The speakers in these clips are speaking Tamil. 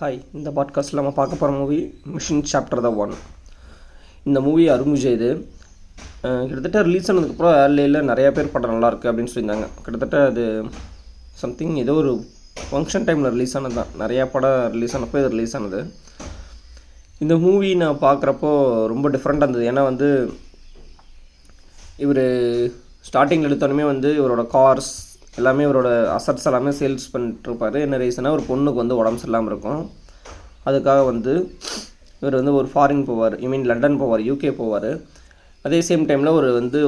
ஹாய், இந்த பாட்காஸ்ட்டில் நம்ம பார்க்க போகிற movie mission chapter the one. இந்த மூவி அருண் விஜய்து. கிட்டத்தட்ட ரிலீஸ் ஆனதுக்கப்புறம் ஏர்லியில் நிறையா பேர் படம் நல்லாயிருக்கு அப்படின்னு சொல்லியிருந்தாங்க. கிட்டத்தட்ட அது சம்திங் ஏதோ ஒரு ஃபங்க்ஷன் டைமில் ரிலீஸ் ஆனது தான். நிறையா படம் ரிலீஸ் ஆனப்போ இது ரிலீஸ் ஆனது. இந்த மூவி நான் பார்க்குறப்போ ரொம்ப டிஃப்ரெண்ட்டாக இருந்தது. ஏன்னா இவர் ஸ்டார்டிங்கில் எடுத்தோடனே இவரோட கார்ஸ் எல்லாமே இவரோட அசட்ஸ் எல்லாமே சேல்ஸ் பண்ணிட்டுருப்பார். என்ன ரீசனாக ஒரு பொண்ணுக்கு உடம்பு சரியில்லாமல் இருக்கும். அதுக்காக இவர் ஒரு ஃபாரின் போவார், லண்டன் போவார், யூகே போவார். அதே சேம் டைமில்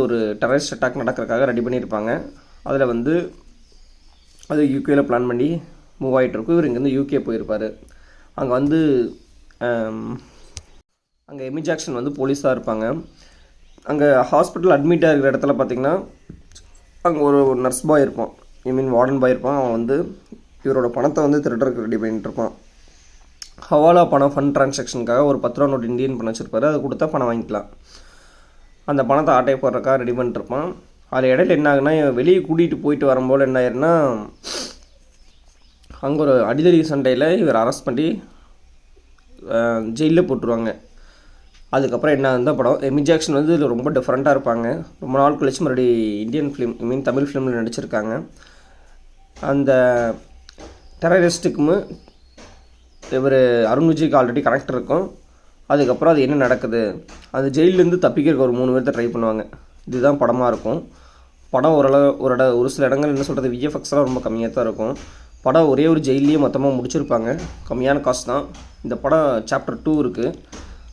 ஒரு டெரரிஸ்ட் அட்டாக் நடக்கிறதுக்காக ரெடி பண்ணியிருப்பாங்க. அதில் அது யூகேயில் பிளான் பண்ணி மூவ் ஆகிட்டுருக்கும். இவர் இங்கேருந்து யூகே போயிருப்பார். அங்கே அங்கே எமி ஜாக்சன் போலீஸாக இருப்பாங்க. அங்கே ஹாஸ்பிட்டல் அட்மிட் ஆகிற இடத்துல பார்த்திங்கன்னா அங்கே ஒரு நர்ஸ் பாய் இருப்பான், வார்டன் பாய் இருப்பான். அவன் இவரோட பணத்தை திருடுறதுக்கு ரெடி பண்ணிட்டு இருப்பான். ஹவாலா பணம் ஃபண்ட் ட்ரான்சாக்ஷனுக்காக ஒரு 10 ரூபா நோட் இந்தியன் பணம் வச்சுருப்பாரு. அதை கொடுத்தா பணம் வாங்கிக்கலாம். அந்த பணத்தை ஆட்டையை போடுறக்காக ரெடி பண்ணிட்டுருப்பான். அதில் இடையில என்ன ஆகுனா, வெளியே கூட்டிகிட்டு போயிட்டு வரும்போது என்ன ஆயிருன்னா, அங்கே ஒரு அடிதடி சண்டையில் இவர் அரெஸ்ட் பண்ணி ஜெயிலில் போட்டுருவாங்க. அதுக்கப்புறம் என்ன இருந்தால் படம் எமி ஜாக்சன் இதில் ரொம்ப டிஃப்ரெண்ட்டாக இருப்பாங்க. ரொம்ப நாள் கழிச்சு மறுபடியும் இந்தியன் ஃபிலிம் தமிழ் ஃபிலிமில் நடிச்சிருக்காங்க. அந்த டெரரிஸ்ட்டுக்குமே இவர் அருண் விஜய்க்கு ஆல்ரெடி கனெக்ட் இருக்கும். அதுக்கப்புறம் அது என்ன நடக்குது, அது ஜெயிலேருந்து தப்பிக்கிறதுக்கு ஒரு 3 பேர்த்த ட்ரை பண்ணுவாங்க. இதுதான் படமாக இருக்கும். படம் ஒரு சில இடங்கள் என்ன சொல்கிறது, விஎஃப்எக்ஸ்லாம் ரொம்ப கம்மியாக தான் இருக்கும். படம் ஒரே ஒரு ஜெயிலையே மொத்தமாக முடிச்சிருப்பாங்க. கம்மியான காசு தான். இந்த படம் சாப்டர் 2 இருக்குது.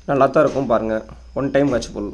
நல்லா தான் இருக்கும், பாருங்கள். One time watchable.